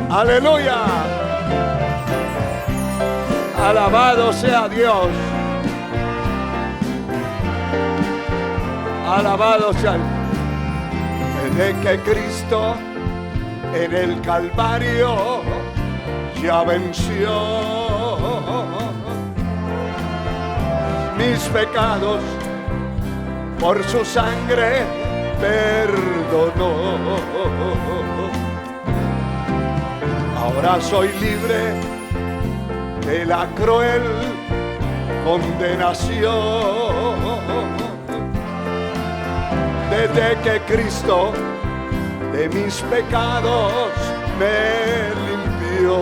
Aleluya. Alabado sea Dios. Alabado sea. Desde que Cristo en el Calvario ya venció mis pecados, por su sangre perdonó. Ahora soy libre de la cruel condenación. Desde que Cristo de mis pecados me limpió.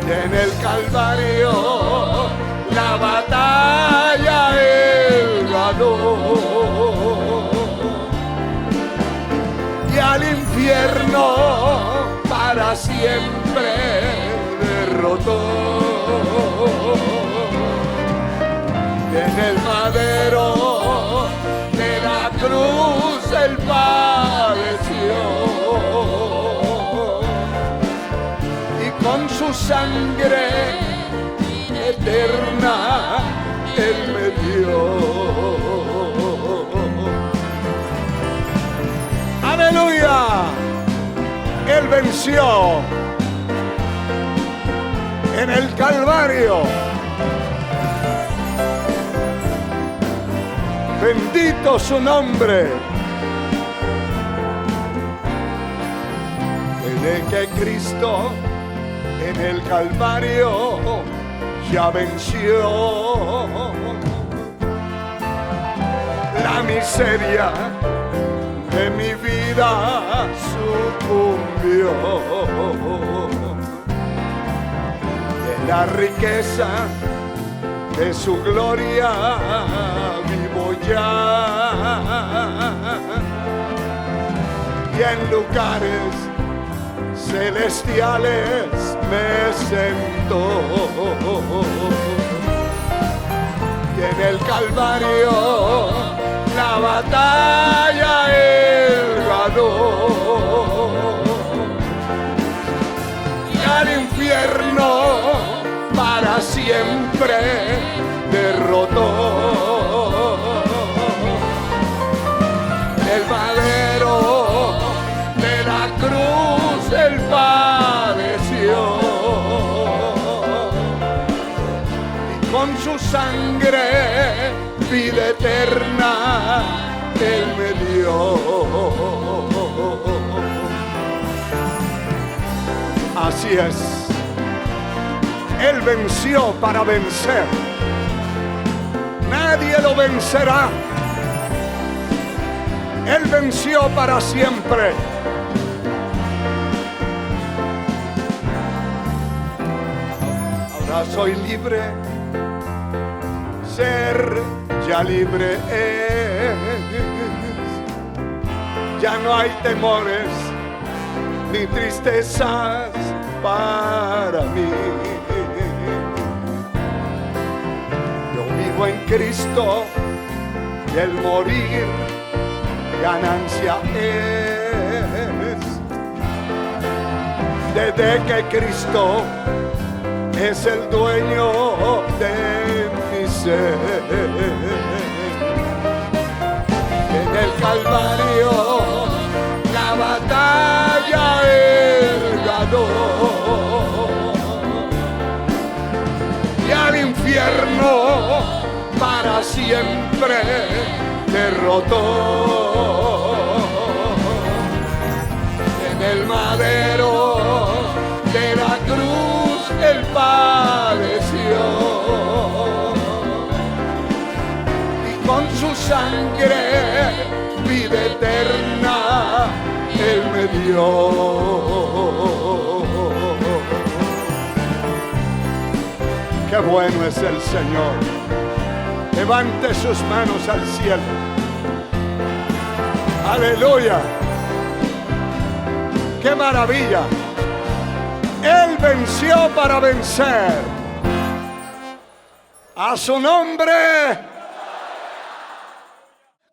Y en el Calvario la batalla Él ganó. Y al infierno para siempre derrotó. Y en el madero de la cruz Él padeció. Y con su sangre eterna Él me dio. Aleluya. Él venció en el Calvario. Bendito su nombre. Desde que Cristo en el Calvario ya venció la miseria de mi vida, sucumbió. De la riqueza de su gloria vivo ya, y en lugares celestiales me sentó. Y en el Calvario la batalla Él ganó. Y al infierno para siempre derrotó. El madero de la cruz Él padeció. Y con su sangre vida eterna Él me dio. Así es. Él venció para vencer. Nadie lo vencerá. Él venció para siempre. Ahora soy libre. Ser ya libre es. Ya no hay temores ni tristezas para mí. Yo vivo en Cristo y el morir ganancia es. Desde que Cristo es el dueño de mi ser. En el Calvario la batalla Él ganó. Y al infierno para siempre derrotó. En el madero de la cruz Él padeció. Y con su sangre vida eterna Él me dio. Qué bueno es el Señor. Levante sus manos al cielo. Aleluya. Qué maravilla. Él venció para vencer. A su nombre.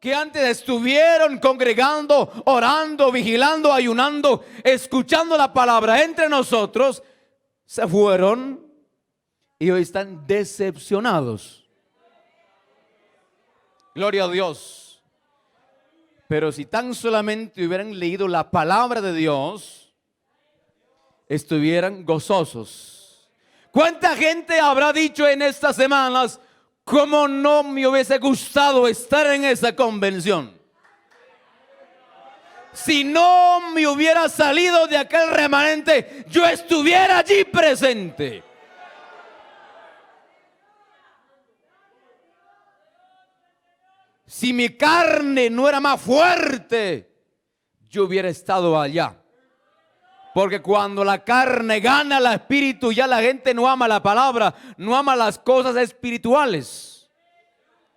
que antes estuvieron congregando, orando, vigilando, ayunando, escuchando la palabra entre nosotros, se fueron y hoy están decepcionados. Gloria a Dios. Pero si tan solamente hubieran leído la palabra de Dios, estuvieran gozosos. ¿Cuánta gente habrá dicho en estas semanas: cómo no me hubiese gustado estar en esa convención? Si no me hubiera salido de aquel remanente, yo estuviera allí presente. Si mi carne no era más fuerte, yo hubiera estado allá. Porque cuando la carne gana al espíritu, ya la gente no ama la palabra, no ama las cosas espirituales.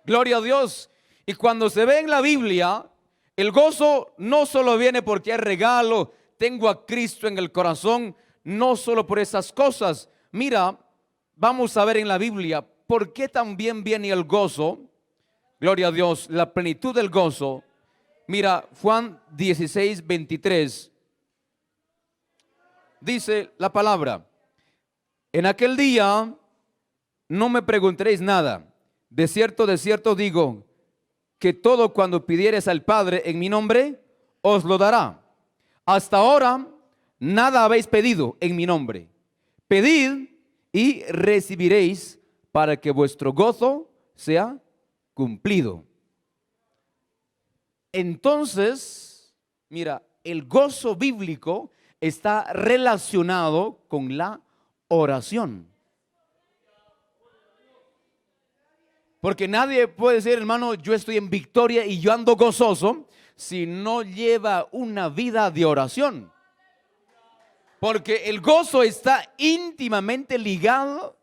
Gloria a Dios. Y cuando se ve en la Biblia, el gozo no solo viene porque es regalo, tengo a Cristo en el corazón, no solo por esas cosas. Mira, vamos a ver en la Biblia por qué también viene el gozo. Gloria a Dios, la plenitud del gozo. Mira, Juan 16, 23. Dice la palabra: en aquel día no me preguntaréis nada. De cierto digo, que todo cuando pidiereis al Padre en mi nombre, os lo dará. Hasta ahora nada habéis pedido en mi nombre. Pedid y recibiréis, para que vuestro gozo sea cumplido. Entonces, mira, el gozo bíblico está relacionado con la oración. Porque nadie puede decir: hermano, yo estoy en victoria y yo ando gozoso, si no lleva una vida de oración. Porque el gozo está íntimamente ligado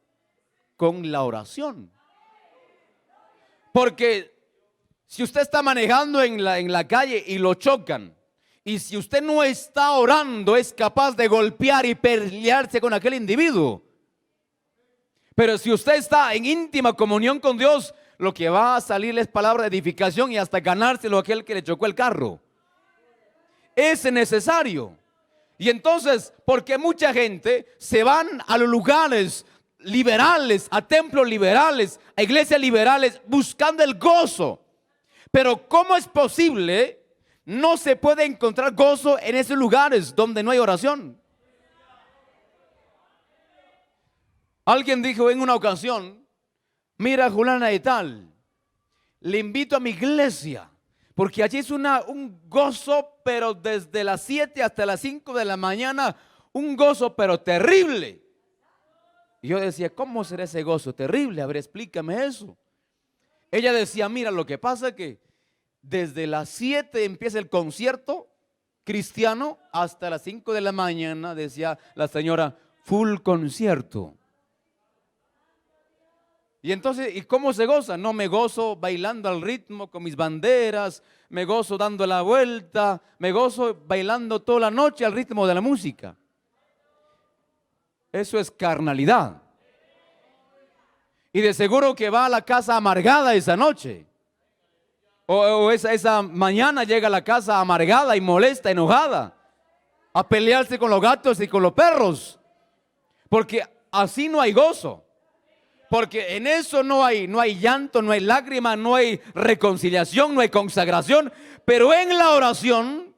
con la oración. Porque si usted está manejando en la calle y lo chocan, y si usted no está orando, es capaz de golpear y pelearse con aquel individuo. Pero si usted está en íntima comunión con Dios, lo que va a salir es palabra de edificación y hasta ganárselo a aquel que le chocó el carro. Es necesario. Y entonces, porque mucha gente se van a los lugares liberales, a templos liberales, a iglesias liberales, buscando el gozo. Pero ¿cómo es posible? No se puede encontrar gozo en esos lugares donde no hay oración. Alguien dijo en una ocasión: mira, Juliana y tal, le invito a mi iglesia, porque allí es un gozo, pero desde las 7 hasta las 5 de la mañana, un gozo pero terrible. Y yo decía: ¿cómo será ese gozo terrible? A ver, explícame eso. Ella decía: mira, lo que pasa es que desde las 7 empieza el concierto cristiano hasta las 5 de la mañana, decía la señora, full concierto. Y entonces, ¿y cómo se goza? No, me gozo bailando al ritmo con mis banderas, me gozo dando la vuelta, me gozo bailando toda la noche al ritmo de la música. Eso es carnalidad. Y de seguro que va a la casa amargada esa noche. O esa mañana llega a la casa amargada y molesta, enojada, a pelearse con los gatos y con los perros. Porque así no hay gozo. Porque en eso no hay llanto, no hay lágrima, no hay reconciliación, no hay consagración. Pero en la oración,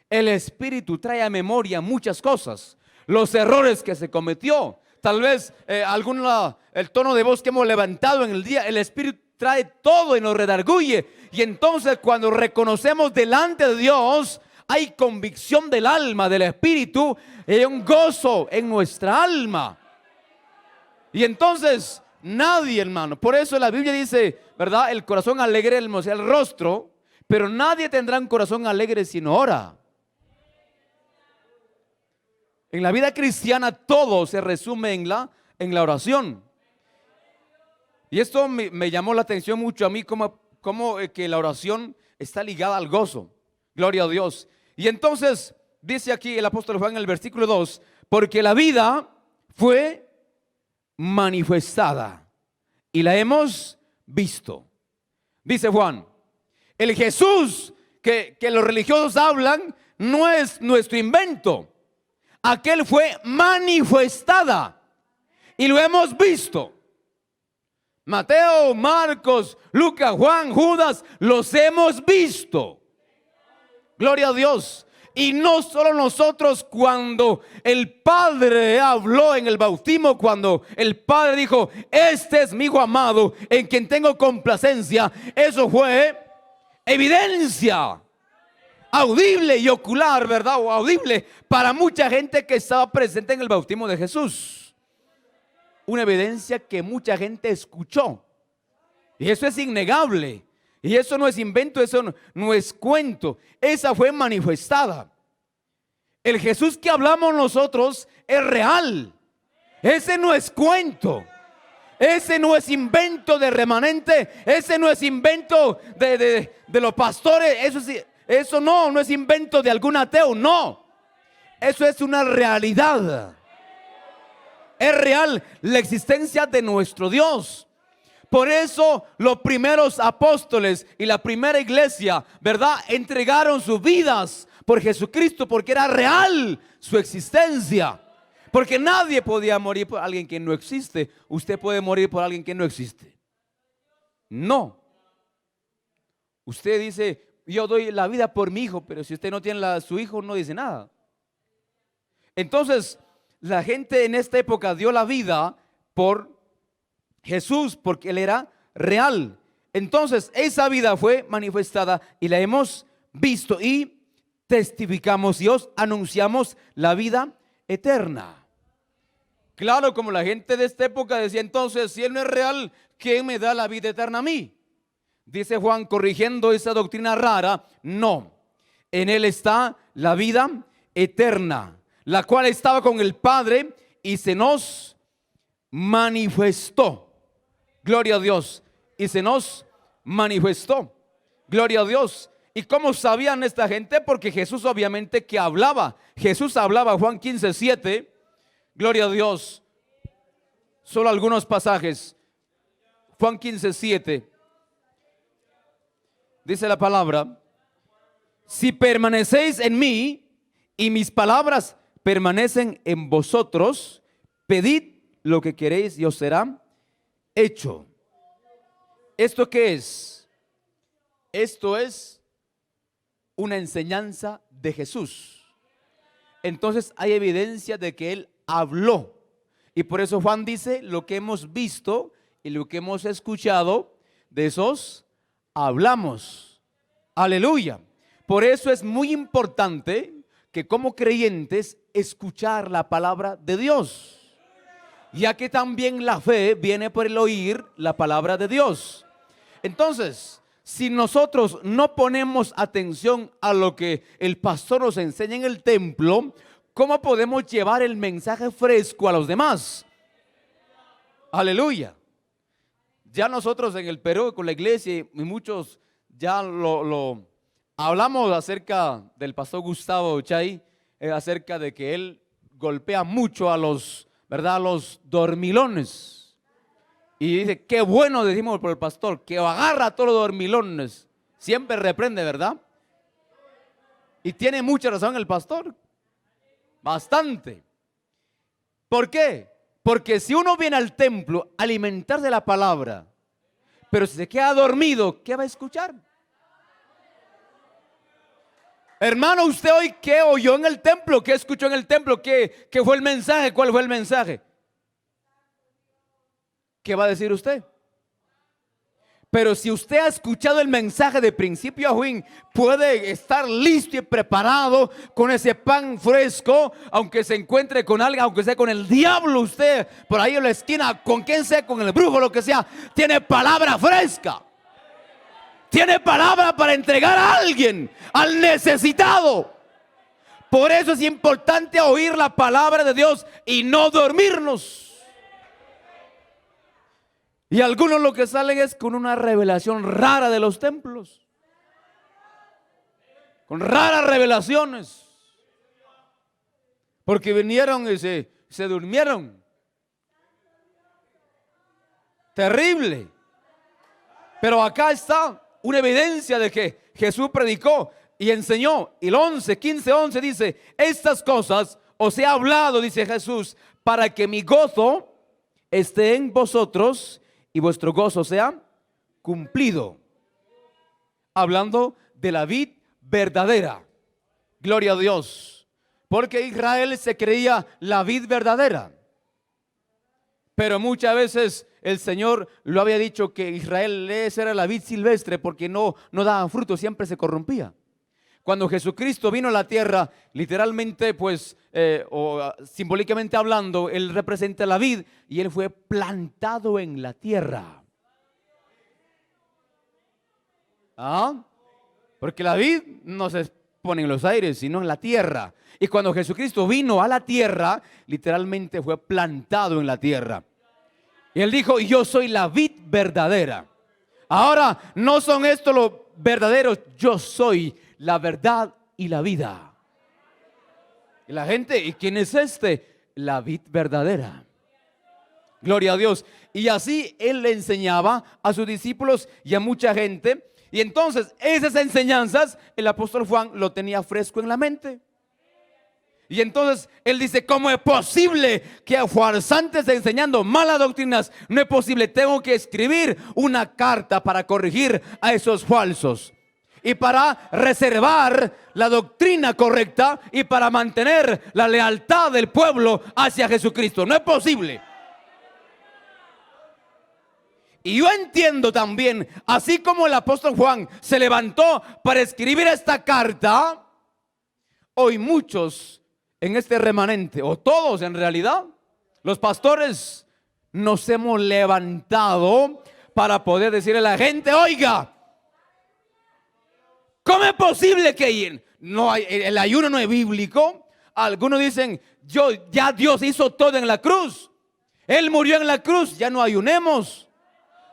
el Espíritu trae a memoria muchas cosas. Los errores que se cometió. Tal vez el tono de voz que hemos levantado en el día. El Espíritu trae todo y nos redarguye. Y entonces cuando reconocemos delante de Dios, hay convicción del alma, del Espíritu. Y hay un gozo en nuestra alma. Y entonces nadie, hermano, por eso la Biblia dice, ¿verdad? El corazón alegre hermosea el rostro, pero nadie tendrá un corazón alegre si no ora. En la vida cristiana todo se resume en la oración. Y esto me llamó la atención mucho a mí, como que la oración está ligada al gozo. Gloria a Dios. Y entonces dice aquí el apóstol Juan en el versículo 2, porque la vida fue manifestada y la hemos visto. Dice Juan, El Jesús que los religiosos hablan no es nuestro invento. Aquel fue manifestada y lo hemos visto. Mateo, Marcos, Lucas, Juan, Judas, los hemos visto. Gloria a Dios. Y no solo nosotros, cuando el Padre habló en el bautismo, cuando el Padre dijo, este es mi Hijo amado, en quien tengo complacencia, eso fue evidencia audible y ocular, ¿verdad? O audible para mucha gente que estaba presente en el bautismo de Jesús. Una evidencia que mucha gente escuchó. Y eso es innegable. Y eso no es invento, eso no es cuento. Esa fue manifestada. El Jesús que hablamos nosotros es real. Ese no es cuento. Ese no es invento de remanente. Ese no es invento de los pastores. Eso no es invento de algún ateo. No. Eso es una realidad. Es real la existencia de nuestro Dios. Por eso los primeros apóstoles y la primera iglesia, ¿verdad?, entregaron sus vidas por Jesucristo, porque era real su existencia. Porque nadie podía morir por alguien que no existe. Usted puede morir por alguien que no existe. No. Usted dice, yo doy la vida por mi hijo, pero si usted no tiene su hijo, no dice nada. Entonces, la gente en esta época dio la vida por Jesús, porque Él era real. Entonces esa vida fue manifestada y la hemos visto y testificamos y os anunciamos la vida eterna. Claro, como la gente de esta época decía, entonces si Él no es real, ¿quién me da la vida eterna a mí? Dice Juan, corrigiendo esa doctrina rara, no, en Él está la vida eterna, la cual estaba con el Padre y se nos manifestó. Gloria a Dios. Y se nos manifestó. Gloria a Dios. ¿Y cómo sabían esta gente? Porque Jesús obviamente que hablaba. Jesús hablaba, Juan 15:7. Gloria a Dios. Solo algunos pasajes. Juan 15:7. Dice la palabra: si permanecéis en mí y mis palabras permanecen en vosotros, pedid lo que queréis y os será hecho. ¿Esto qué es? Esto es una enseñanza de Jesús. Entonces hay evidencia de que Él habló. Y por eso Juan dice, lo que hemos visto y lo que hemos escuchado, de esos hablamos. Aleluya. Por eso es muy importante que como creyentes escuchar la palabra de Dios, ya que también la fe viene por el oír la palabra de Dios. Entonces, si nosotros no ponemos atención a lo que el pastor nos enseña en el templo, ¿cómo podemos llevar el mensaje fresco a los demás? Aleluya. Ya nosotros en el Perú con la iglesia y muchos ya lo hablamos acerca del pastor Gustavo Chay, acerca de que él golpea mucho a los, ¿verdad?, a los dormilones. Y dice, qué bueno, decimos por el pastor, que agarra a todos los dormilones. Siempre reprende, ¿verdad? Y tiene mucha razón el pastor. Bastante. ¿Por qué? Porque si uno viene al templo a alimentarse de la palabra, pero si se queda dormido, ¿qué va a escuchar? Hermano, usted hoy, ¿qué oyó en el templo? ¿Qué escuchó en el templo? ¿Qué fue el mensaje? ¿Cuál fue el mensaje? ¿Qué va a decir usted? Pero si usted ha escuchado el mensaje de principio a fin, puede estar listo y preparado con ese pan fresco, aunque se encuentre con alguien, aunque sea con el diablo usted, por ahí en la esquina, con quien sea, con el brujo, lo que sea, tiene palabra fresca. Tiene palabra para entregar a alguien, al necesitado. Por eso es importante oír la palabra de Dios y no dormirnos. Y algunos lo que salen es con una revelación rara de los templos. Con raras revelaciones. Porque vinieron y se durmieron. Terrible. Pero acá está una evidencia de que Jesús predicó y enseñó. Y el 15:11 dice: estas cosas os he hablado, dice Jesús, para que mi gozo esté en vosotros y vuestro gozo sea cumplido. Hablando de la vid verdadera. Gloria a Dios. Porque Israel se creía la vid verdadera. Pero muchas veces el Señor lo había dicho que Israel era la vid silvestre, porque no daba fruto, siempre se corrompía. Cuando Jesucristo vino a la tierra, literalmente pues, o simbólicamente hablando, Él representa la vid y Él fue plantado en la tierra. ¿Ah? Porque la vid no se pone en los aires, sino en la tierra. Y cuando Jesucristo vino a la tierra, literalmente fue plantado en la tierra. Y Él dijo: yo soy la vid verdadera. Ahora, no son estos los verdaderos, yo soy la verdad y la vida. Y la gente: ¿y quién es este? La vid verdadera. Gloria a Dios. Y así Él le enseñaba a sus discípulos y a mucha gente. Y entonces esas enseñanzas el apóstol Juan lo tenía fresco en la mente. Y entonces él dice: ¿cómo es posible que a farsantes enseñando malas doctrinas? No es posible, tengo que escribir una carta para corregir a esos falsos y para reservar la doctrina correcta y para mantener la lealtad del pueblo hacia Jesucristo. No es posible. Y yo entiendo también, así como el apóstol Juan se levantó para escribir esta carta, hoy muchos en este remanente, o todos en realidad, los pastores nos hemos levantado para poder decirle a la gente: oiga, ¿cómo es posible que no hay, el ayuno no es bíblico? Algunos dicen: ya Dios hizo todo en la cruz, Él murió en la cruz, ya no ayunemos,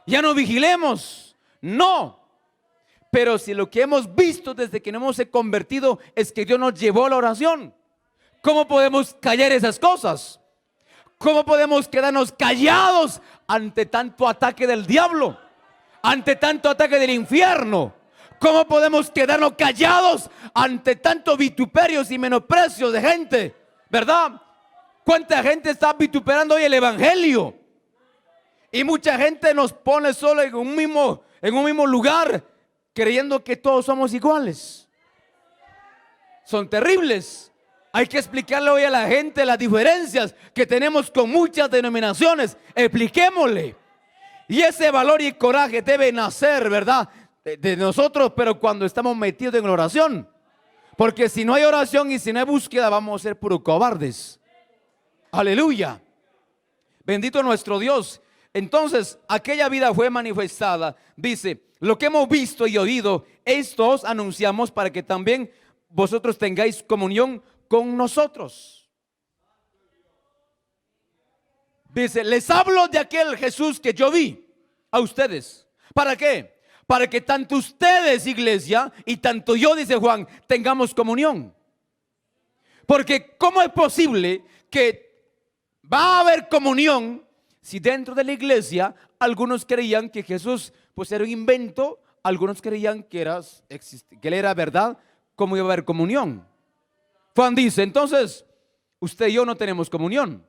ya no vigilemos. No. Pero si lo que hemos visto desde que nos hemos convertido es que Dios nos llevó a la oración, ¿cómo podemos callar esas cosas? ¿Cómo podemos quedarnos callados ante tanto ataque del diablo? Ante tanto ataque del infierno. ¿Cómo podemos quedarnos callados ante tanto vituperios y menosprecios de gente? ¿Verdad? ¿Cuánta gente está vituperando hoy el evangelio? Y mucha gente nos pone solo en un mismo lugar, creyendo que todos somos iguales. Son terribles. Hay que explicarle hoy a la gente las diferencias que tenemos con muchas denominaciones. Expliquémosle. Y ese valor y coraje debe nacer, ¿verdad?, de nosotros, pero cuando estamos metidos en la oración. Porque si no hay oración y si no hay búsqueda, vamos a ser puros cobardes. Aleluya. Bendito nuestro Dios. Entonces, aquella vida fue manifestada. Dice: lo que hemos visto y oído, esto os anunciamos para que también vosotros tengáis comunión con nosotros. Dice: les hablo de aquel Jesús que yo vi a ustedes. ¿Para qué? Para que tanto ustedes, iglesia, y tanto yo, dice Juan, tengamos comunión. Porque ¿cómo es posible que va a haber comunión si dentro de la iglesia algunos creían que Jesús pues era un invento, algunos creían que él era verdad? ¿Cómo iba a haber comunión? Juan dice: entonces usted y yo no tenemos comunión.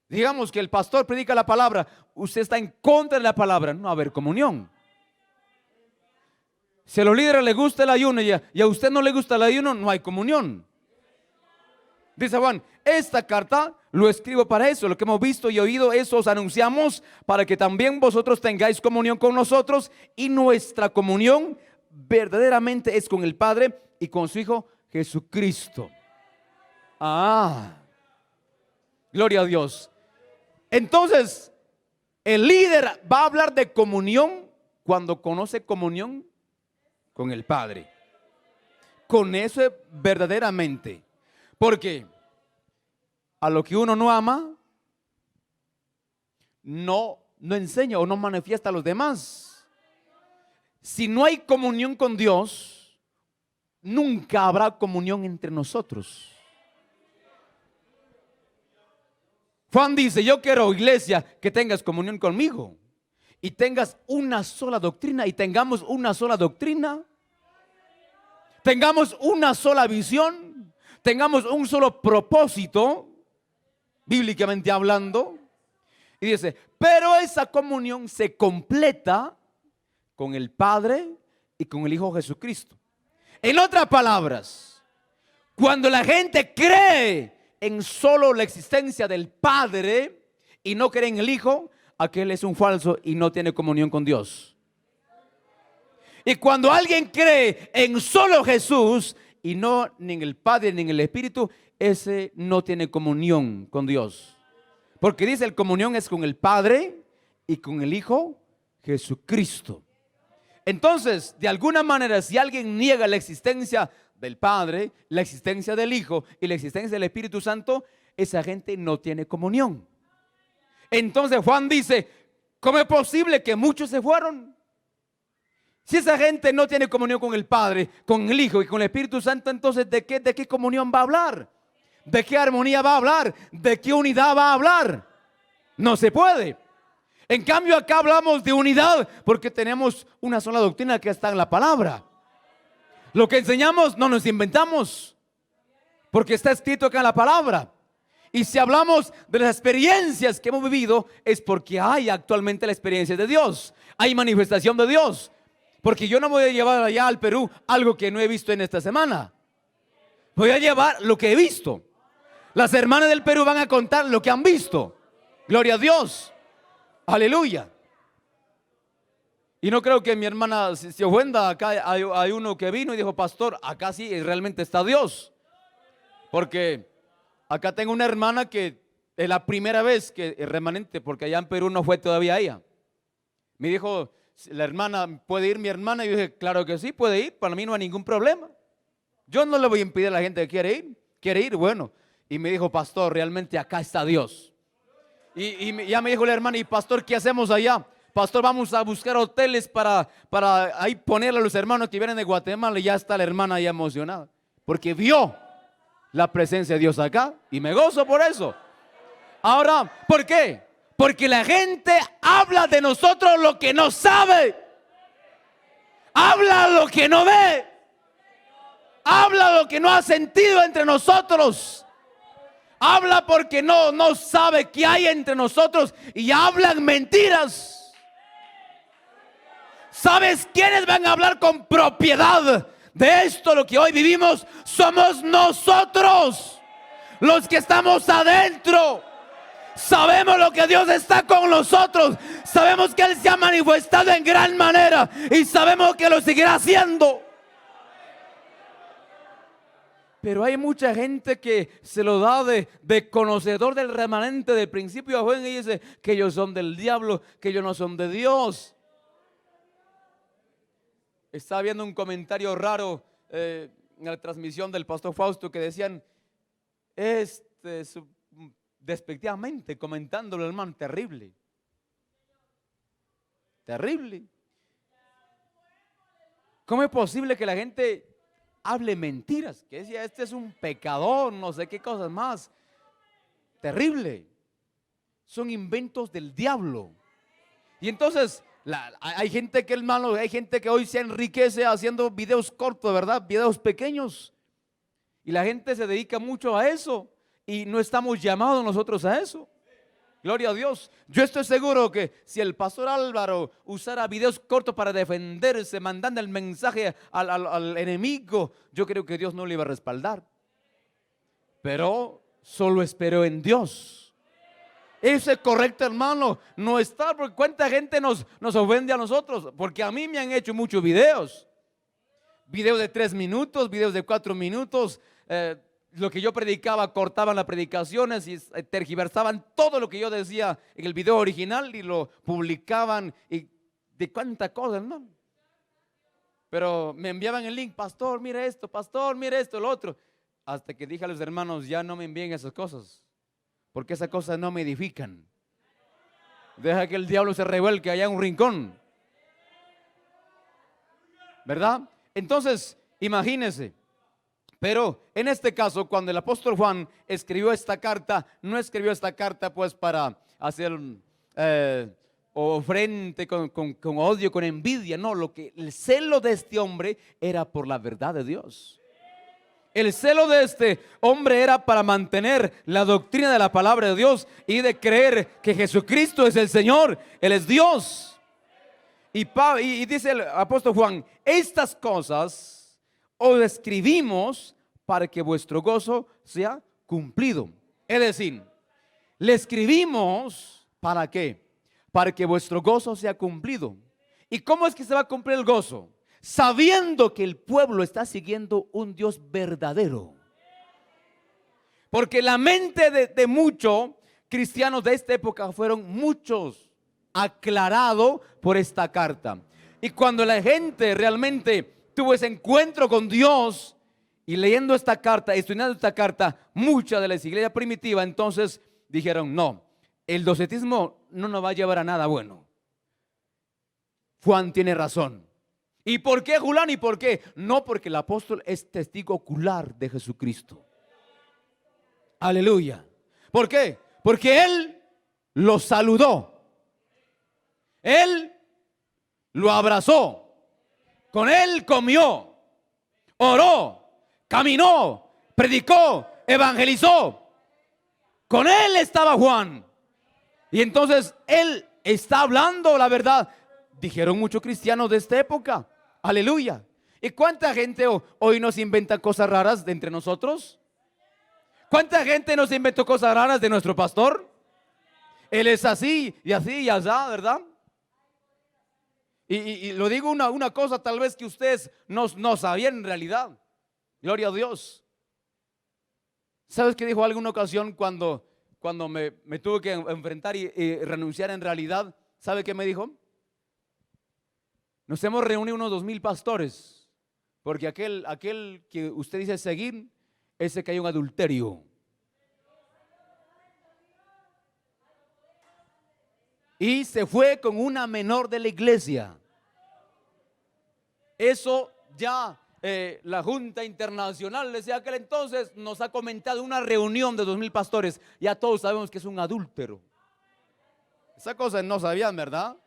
Digamos que el pastor predica la palabra, usted está en contra de la palabra, no va a haber comunión. Si a los líderes les gusta el ayuno y a usted no le gusta el ayuno, no hay comunión. Dice Juan: esta carta lo escribo para eso, lo que hemos visto y oído, eso os anunciamos para que también vosotros tengáis comunión con nosotros, y nuestra comunión verdaderamente es con el Padre y con su Hijo Jesucristo. Gloria a Dios. Entonces, el líder va a hablar de comunión cuando conoce comunión con el Padre. Con eso es verdaderamente. Porque a lo que uno no ama, no enseña o no manifiesta a los demás. Si no hay comunión con Dios, nunca habrá comunión entre nosotros. Juan dice: yo quiero, iglesia, que tengas comunión conmigo. y tengas una sola doctrina y tengamos una sola doctrina, tengamos una sola visión, tengamos un solo propósito, bíblicamente hablando. Y dice, pero esa comunión se completa con el Padre y con el Hijo Jesucristo. En otras palabras, cuando la gente cree en solo la existencia del Padre y no cree en el Hijo, aquel es un falso y no tiene comunión con Dios. Y cuando alguien cree en solo Jesús y no ni en el Padre ni en el Espíritu, ese no tiene comunión con Dios. Porque dice, el comunión es con el Padre y con el Hijo Jesucristo. Entonces, de alguna manera, si alguien niega la existencia del Padre, la existencia del Hijo y la existencia del Espíritu Santo, esa gente no tiene comunión. Entonces Juan dice, ¿cómo es posible que muchos se fueron? Si esa gente no tiene comunión con el Padre, con el Hijo y con el Espíritu Santo, entonces ¿de qué comunión va a hablar? ¿De qué armonía va a hablar? ¿De qué unidad va a hablar? No se puede. En cambio acá hablamos de unidad porque tenemos una sola doctrina que está en la palabra. Lo que enseñamos no nos inventamos, porque está escrito acá en la palabra. Y si hablamos de las experiencias que hemos vivido, es porque hay actualmente la experiencia de Dios. Hay manifestación de Dios. Porque yo no voy a llevar allá al Perú algo que no he visto en esta semana. Voy a llevar lo que he visto. Las hermanas del Perú van a contar lo que han visto. Gloria a Dios. Aleluya. Y no creo que mi hermana se ofenda. Acá hay uno que vino y dijo, pastor, acá sí realmente está Dios. Porque acá tengo una hermana que es la primera vez que es remanente, porque allá en Perú no fue todavía ella. Me dijo, la hermana, ¿puede ir mi hermana? Y yo dije, claro que sí, puede ir, para mí no hay ningún problema. Yo no le voy a impedir a la gente que quiere ir, bueno. Y me dijo, pastor, realmente acá está Dios. Y ya me dijo la hermana, y pastor, ¿qué hacemos allá? Pastor, vamos a buscar hoteles para ahí ponerle a los hermanos que vienen de Guatemala. Y ya está la hermana ya emocionada, porque vio la presencia de Dios acá, y me gozo por eso. Ahora, ¿por qué? Porque la gente habla de nosotros lo que no sabe, habla lo que no ve, habla lo que no ha sentido entre nosotros, habla porque no sabe qué hay entre nosotros y hablan mentiras. ¿Sabes quiénes van a hablar con propiedad de esto? Lo que hoy vivimos somos nosotros, los que estamos adentro. Sabemos lo que Dios está con nosotros. Sabemos que Él se ha manifestado en gran manera y sabemos que lo seguirá haciendo. Pero hay mucha gente que se lo da de conocedor del remanente del principio a fin y dice que ellos son del diablo, que ellos no son de Dios. Estaba viendo un comentario raro en la transmisión del pastor Fausto que decían, despectivamente comentándolo, hermano, terrible. Terrible. ¿Cómo es posible que la gente hable mentiras? Que decía, este es un pecador, no sé qué cosas más. Terrible. Son inventos del diablo. Y entonces hay gente que, hermano, hay gente que hoy se enriquece haciendo videos cortos, ¿verdad? Videos pequeños. Y la gente se dedica mucho a eso. Y no estamos llamados nosotros a eso. Gloria a Dios. Yo estoy seguro que si el pastor Álvaro usara videos cortos para defenderse, mandando el mensaje al enemigo, yo creo que Dios no le iba a respaldar. Pero solo espero en Dios. Eso es correcto, hermano. No está, porque cuánta gente nos ofende a nosotros. Porque a mí me han hecho muchos videos. Videos de 3 minutos, videos de 4 minutos. Lo que yo predicaba, cortaban las predicaciones y tergiversaban todo lo que yo decía en el video original y lo publicaban y de cuánta cosa, hermano. Pero me enviaban el link, pastor, mire esto, lo otro. Hasta que dije a los hermanos, ya no me envíen esas cosas, porque esas cosas no me edifican. Deja que el diablo se revuelque allá en un rincón, ¿verdad? Entonces, imagínense. Pero en este caso, cuando el apóstol Juan escribió esta carta, no escribió esta carta pues para hacer o frente con odio, con envidia. No, el celo de este hombre era por la verdad de Dios. El celo de este hombre era para mantener la doctrina de la palabra de Dios y de creer que Jesucristo es el Señor, Él es Dios. Y dice el apóstol Juan: estas cosas os escribimos para que vuestro gozo sea cumplido. Es decir, le escribimos ¿para qué? Para que vuestro gozo sea cumplido. ¿Y cómo es que se va a cumplir el gozo? Sabiendo que el pueblo está siguiendo un Dios verdadero. Porque la mente de muchos cristianos de esta época fueron muchos aclarado por esta carta. Y cuando la gente realmente tuvo ese encuentro con Dios y leyendo esta carta, estudiando esta carta, mucha de la iglesia primitiva entonces dijeron: no, el docetismo no nos va a llevar a nada bueno. Juan tiene razón. ¿Y por qué, Julián? ¿Y por qué? No, porque el apóstol es testigo ocular de Jesucristo. Aleluya. ¿Por qué? Porque él lo saludó. Él lo abrazó. Con él comió, oró, caminó, predicó, evangelizó. Con él estaba Juan. Y entonces él está hablando la verdad. Dijeron muchos cristianos de esta época. Aleluya. ¿Y cuánta gente hoy nos inventa cosas raras de entre nosotros? ¿Cuánta gente nos inventó cosas raras de nuestro pastor? Él es así y así y allá, ¿verdad? Y lo digo una cosa tal vez que ustedes no sabían en realidad. Gloria a Dios. ¿Sabes qué dijo alguna ocasión cuando me tuve que enfrentar y renunciar en realidad? ¿Sabe qué me dijo? Nos hemos reunido unos 2,000 pastores, porque aquel que usted dice seguir, ese cayó en adulterio. Y se fue con una menor de la iglesia. Eso ya la Junta Internacional desde aquel entonces nos ha comentado una reunión de 2,000 pastores. Ya todos sabemos que es un adúltero. Esa cosa no sabían, ¿verdad?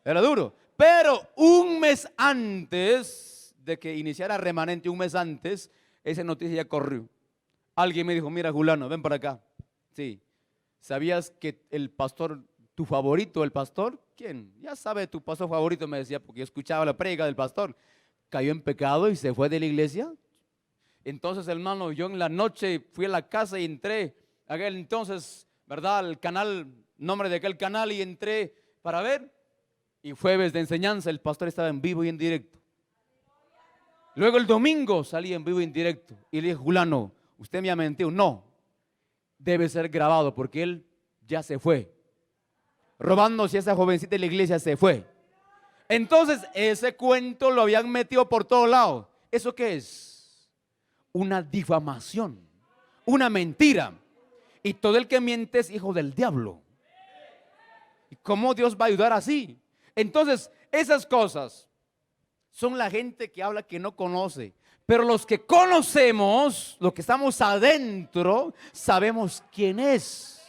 Era duro. Pero un mes antes de que iniciara Remanente, un mes antes, esa noticia ya corrió. Alguien me dijo: mira, Julano, ven para acá. Sí. ¿Sabías que el pastor, tu favorito, el pastor? ¿Quién? Ya sabe, tu pastor favorito, me decía, porque yo escuchaba la prédica del pastor. Cayó en pecado y se fue de la iglesia. Entonces, hermano, yo en la noche fui a la casa y entré, aquel entonces, ¿verdad? El canal, nombre de aquel canal, y entré para ver. Y jueves de enseñanza, el pastor estaba en vivo y en directo. Luego el domingo salí en vivo y en directo. Y le dije: Julano, usted me ha mentido. No, debe ser grabado porque él ya se fue. Robándose a esa jovencita de la iglesia, se fue. Entonces ese cuento lo habían metido por todos lados. ¿Eso qué es? Una difamación, una mentira. Y todo el que miente es hijo del diablo. ¿Y cómo Dios va a ayudar así? Entonces esas cosas son la gente que habla que no conoce. Pero los que conocemos, los que estamos adentro, sabemos quién es.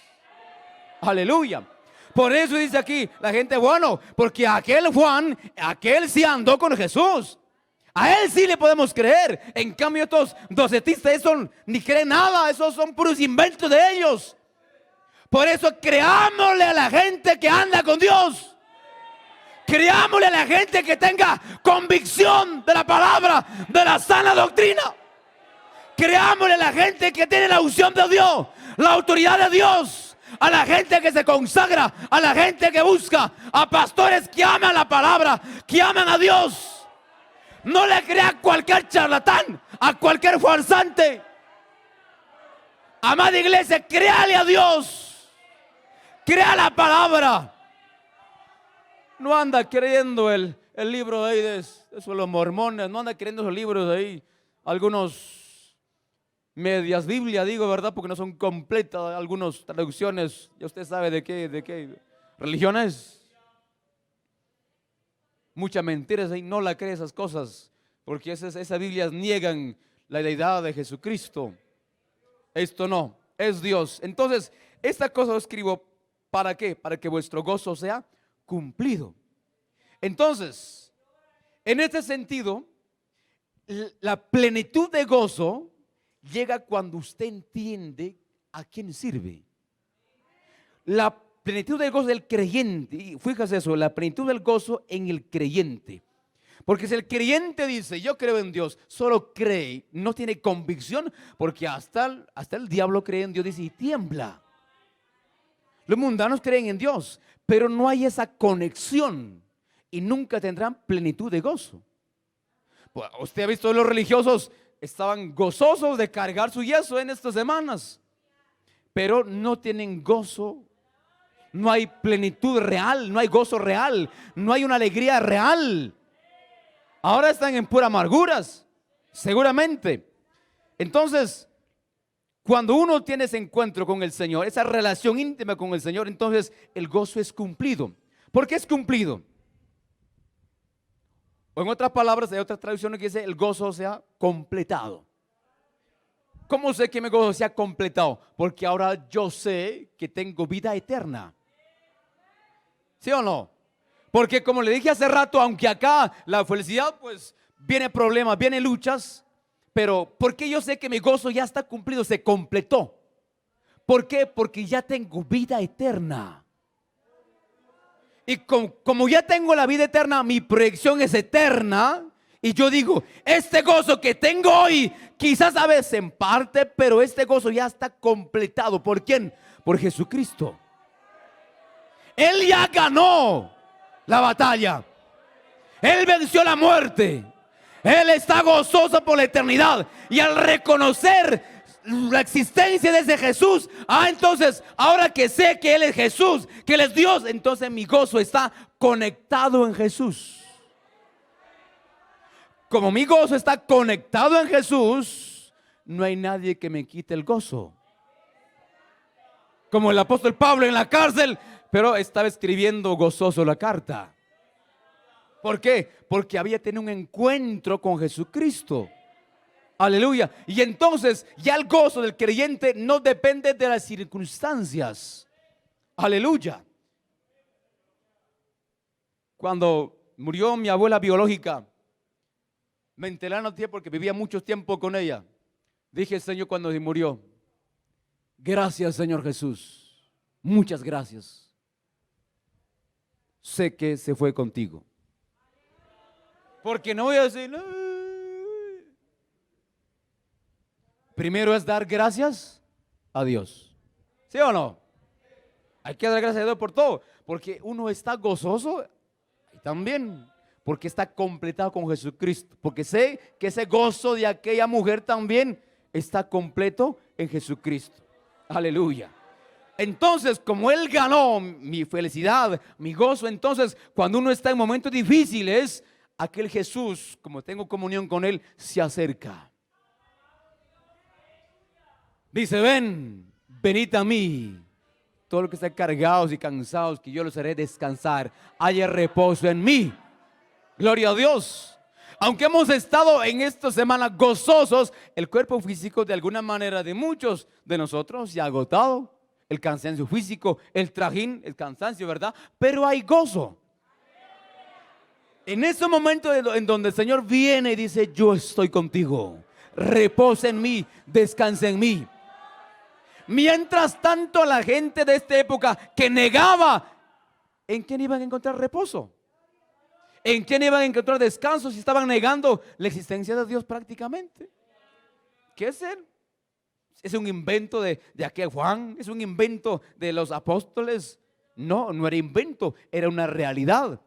Aleluya. Por eso dice aquí la gente: bueno, porque aquel Juan, aquel sí andó con Jesús. A él sí le podemos creer. En cambio estos docetistas, eso ni creen nada. Esos son puros inventos de ellos. Por eso creámosle a la gente que anda con Dios. Creámosle a la gente que tenga convicción de la palabra, de la sana doctrina. Creámosle a la gente que tiene la unción de Dios, la autoridad de Dios. A la gente que se consagra, a la gente que busca, a pastores que aman la palabra, que aman a Dios. No le crea a cualquier charlatán, a cualquier farsante. Amada iglesia, créale a Dios. Crea la palabra. No anda creyendo el libro de ahí de los mormones. No anda creyendo esos libros de ahí. Algunos medias Biblia, digo, ¿verdad? Porque no son completas algunas traducciones. Ya usted sabe de qué religiones. Muchas mentiras ahí. No la cree esas cosas. Porque esas Biblias niegan la deidad de Jesucristo. Esto no, es Dios. Entonces, esta cosa lo escribo ¿Para qué? Para que vuestro gozo sea cumplido. Entonces, en este sentido, la plenitud de gozo llega cuando usted entiende a quién sirve. La plenitud del gozo del creyente, y fíjese eso, la plenitud del gozo en el creyente. Porque si el creyente dice, yo creo en Dios, solo cree, no tiene convicción, porque hasta el diablo cree en Dios, dice, y tiembla. Los mundanos creen en Dios, pero no hay esa conexión y nunca tendrán plenitud de gozo. Pues, usted ha visto, los religiosos estaban gozosos de cargar su yeso en estas semanas, pero no tienen gozo. No hay plenitud real, no hay gozo real, no hay una alegría real. Ahora están en puras amarguras, seguramente. Entonces, cuando uno tiene ese encuentro con el Señor, esa relación íntima con el Señor, entonces el gozo es cumplido. ¿Por qué es cumplido? O en otras palabras, hay otras traducciones que dice el gozo sea completado. ¿Cómo sé que mi gozo sea completado? Porque ahora yo sé que tengo vida eterna. ¿Sí o no? Porque como le dije hace rato, aunque acá la felicidad pues viene problemas, viene luchas, pero ¿por qué yo sé que mi gozo ya está cumplido, se completó? ¿Por qué? Porque ya tengo vida eterna. Y como ya tengo la vida eterna, mi proyección es eterna. Y yo digo, este gozo que tengo hoy, quizás a veces en parte, pero este gozo ya está completado. ¿Por quién? Por Jesucristo. Él ya ganó la batalla. Él venció la muerte. Él está gozoso por la eternidad. Y al reconocer la existencia de ese Jesús, entonces ahora que sé que Él es Jesús, que Él es Dios, entonces mi gozo está conectado en Jesús. Como mi gozo está conectado en Jesús, no hay nadie que me quite el gozo. Como el apóstol Pablo en la cárcel, pero estaba escribiendo gozoso la carta. ¿Por qué? Porque había tenido un encuentro con Jesucristo. Aleluya. Y entonces ya el gozo del creyente no depende de las circunstancias. Aleluya. Cuando murió mi abuela biológica, me enteré la noticia porque vivía mucho tiempo con ella. Dije, Señor, cuando se murió, gracias, Señor Jesús. Muchas gracias. Sé que se fue contigo. Porque no voy a decir, no. Primero es dar gracias a Dios. ¿Sí o no? Hay que dar gracias a Dios por todo. Porque uno está gozoso y también porque está completado con Jesucristo. Porque sé que ese gozo de aquella mujer también está completo en Jesucristo. Aleluya. Entonces, como Él ganó mi felicidad, mi gozo, entonces cuando uno está en momentos difíciles, aquel Jesús, como tengo comunión con Él, se acerca. Dice, venid a mí, todos los que están cargados y cansados, que yo los haré descansar. Haya reposo en mí. Gloria a Dios. Aunque hemos estado en esta semana gozosos, el cuerpo físico de alguna manera de muchos de nosotros se ha agotado. El cansancio físico, el trajín, el cansancio, ¿verdad? Pero hay gozo. En ese momento en donde el Señor viene y dice, yo estoy contigo. Reposa en mí, descansa en mí. Mientras tanto, la gente de esta época que negaba, ¿en quién iban a encontrar reposo? ¿En quién iban a encontrar descanso si estaban negando la existencia de Dios prácticamente? ¿Qué es Él? ¿Es un invento de aquel Juan? ¿Es un invento de los apóstoles? No, no era invento, era una realidad.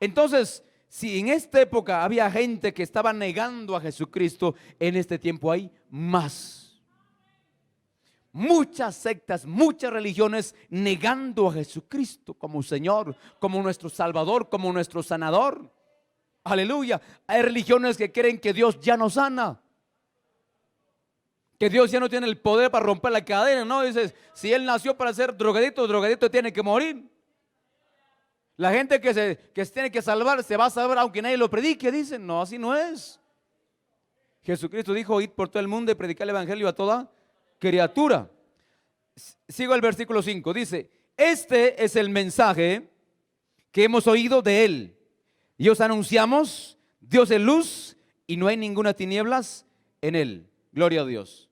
Entonces, si en esta época había gente que estaba negando a Jesucristo, en este tiempo hay más. Muchas sectas, muchas religiones negando a Jesucristo como Señor, como nuestro Salvador, como nuestro sanador. Aleluya. Hay religiones que creen que Dios ya no sana, que Dios ya no tiene el poder para romper la cadena. No, dices, si Él nació para ser drogadito, drogadito tiene que morir. La gente que se tiene que salvar, se va a salvar aunque nadie lo predique. Dicen, no, así no es. Jesucristo dijo, id por todo el mundo y predicar el evangelio a toda criatura. Sigo el versículo 5, dice, este es el mensaje que hemos oído de Él. Y os anunciamos, Dios es luz y no hay ninguna tinieblas en Él. Gloria a Dios.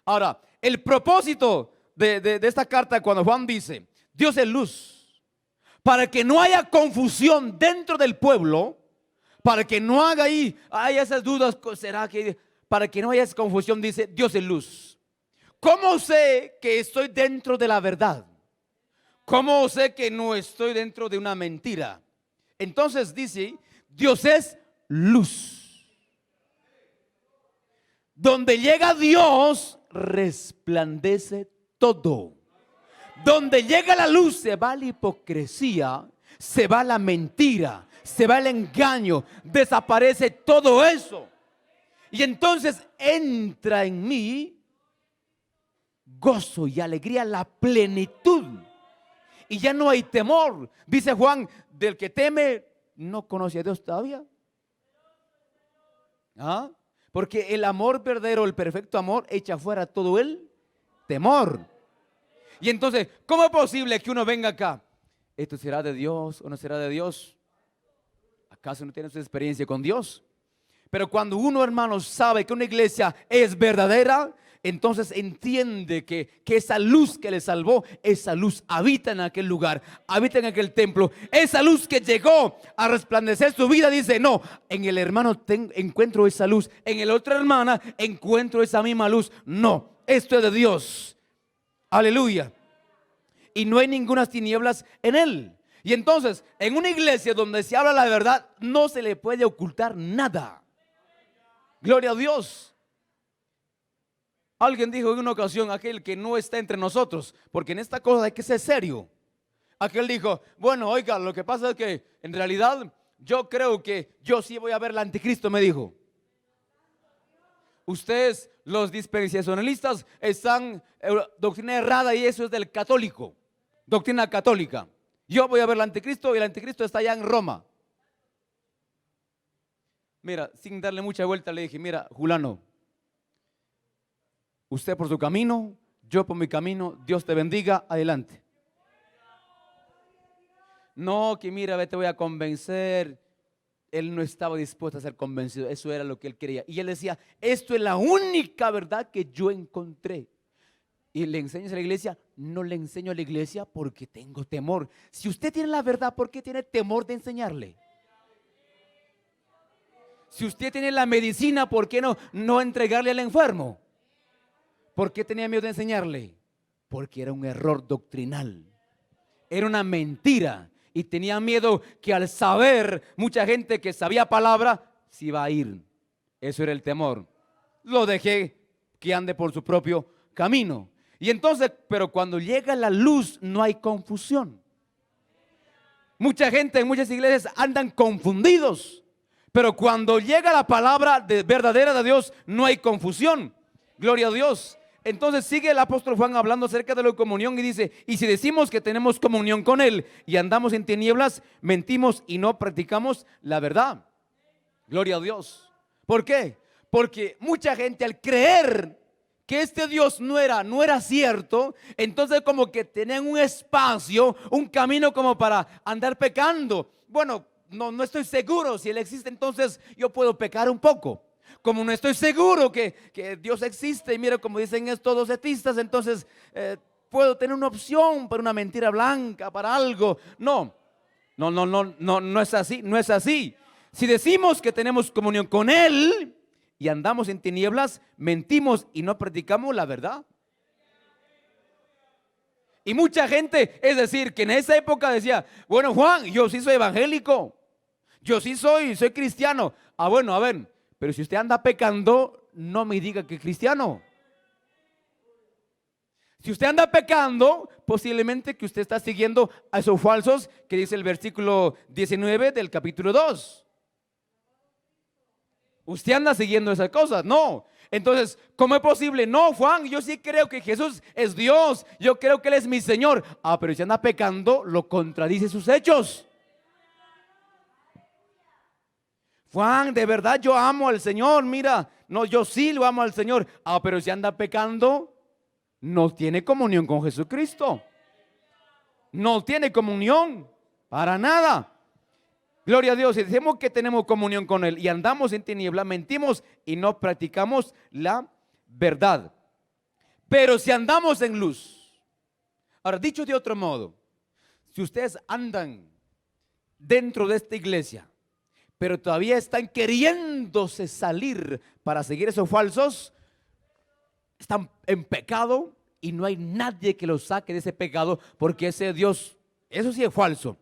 Ahora, el propósito de esta carta, cuando Juan dice, Dios es luz, para que no haya confusión dentro del pueblo, para que no haga hay esas dudas, ¿será que? Para que no haya esa confusión, dice, Dios es luz. ¿Cómo sé que estoy dentro de la verdad? ¿Cómo sé que no estoy dentro de una mentira? Entonces dice, Dios es luz. Donde llega Dios, resplandece todo. Donde llega la luz, se va la hipocresía, se va la mentira, se va el engaño, desaparece todo eso. Y entonces entra en mí gozo y alegría, la plenitud. Y ya no hay temor. Dice Juan, del que teme no conoce a Dios todavía. ¿Ah? Porque el amor verdadero, el perfecto amor, echa fuera todo el temor. Y entonces, ¿cómo es posible que uno venga acá? ¿Esto será de Dios o no será de Dios? ¿Acaso no tiene su experiencia con Dios? Pero cuando uno, hermanos, sabe que una iglesia es verdadera, entonces entiende que esa luz que le salvó, esa luz habita en aquel lugar, habita en aquel templo. Esa luz que llegó a resplandecer su vida, dice, no, en el hermano encuentro esa luz, en el otra hermana encuentro esa misma luz. No, esto es de Dios. Aleluya. Y no hay ninguna tinieblas en él. Y entonces, en una iglesia donde se habla la verdad, no se le puede ocultar nada. Gloria a Dios. Alguien dijo en una ocasión, aquel que no está entre nosotros, porque en esta cosa hay que ser serio. Aquel dijo, bueno, oiga, lo que pasa es que en realidad yo creo que yo sí voy a ver al anticristo, me dijo. Ustedes, los dispensacionalistas, están doctrina errada y eso es del católico, doctrina católica. Yo voy a ver al anticristo y el anticristo está allá en Roma. Mira, sin darle mucha vuelta le dije, mira, Julano, usted por su camino, yo por mi camino, Dios te bendiga, adelante. No, que mira, te voy a convencer. Él no estaba dispuesto a ser convencido, eso era lo que él quería. Y él decía, esto es la única verdad que yo encontré. Y le enseño a la iglesia, no le enseño a la iglesia porque tengo temor. Si usted tiene la verdad, ¿por qué tiene temor de enseñarle? Si usted tiene la medicina, ¿por qué no entregarle al enfermo? ¿Por qué tenía miedo de enseñarle? Porque era un error doctrinal, era una mentira. Y tenía miedo que al saber mucha gente que sabía palabra, se iba a ir. Eso era el temor. Lo dejé que ande por su propio camino. Y entonces, pero cuando llega la luz no hay confusión. Mucha gente en muchas iglesias andan confundidos. Pero cuando llega la palabra verdadera de Dios no hay confusión. Gloria a Dios. Entonces sigue el apóstol Juan hablando acerca de la comunión y dice, y si decimos que tenemos comunión con Él y andamos en tinieblas, mentimos y no practicamos la verdad. Gloria a Dios. ¿Por qué? Porque mucha gente al creer que este Dios no era cierto, entonces como que tenían un espacio, un camino como para andar pecando. Bueno, no estoy seguro si Él existe, entonces yo puedo pecar un poco. Como no estoy seguro que Dios existe, y mira como dicen estos docetistas, entonces puedo tener una opción para una mentira blanca, para algo. No es así, no es así. Si decimos que tenemos comunión con Él y andamos en tinieblas, mentimos y no practicamos la verdad. Y mucha gente, es decir, que en esa época decía, bueno, Juan, yo sí soy evangélico, yo sí soy cristiano. Bueno, a ver, pero si usted anda pecando, no me diga que es cristiano. Si usted anda pecando, posiblemente que usted está siguiendo a esos falsos que dice el versículo 19 del capítulo 2. Usted anda siguiendo esas cosas, no. Entonces, ¿cómo es posible? No, Juan, yo sí creo que Jesús es Dios, yo creo que Él es mi Señor. Pero si anda pecando, lo contradice sus hechos. Juan, de verdad yo amo al Señor, mira, no, yo sí lo amo al Señor. Pero si anda pecando, no tiene comunión con Jesucristo. No tiene comunión, para nada. Gloria a Dios. Si decimos que tenemos comunión con Él y andamos en tinieblas, mentimos y no practicamos la verdad. Pero si andamos en luz. Ahora, dicho de otro modo, si ustedes andan dentro de esta iglesia, pero todavía están queriéndose salir para seguir esos falsos, están en pecado y no hay nadie que los saque de ese pecado, porque ese Dios, eso sí es falso.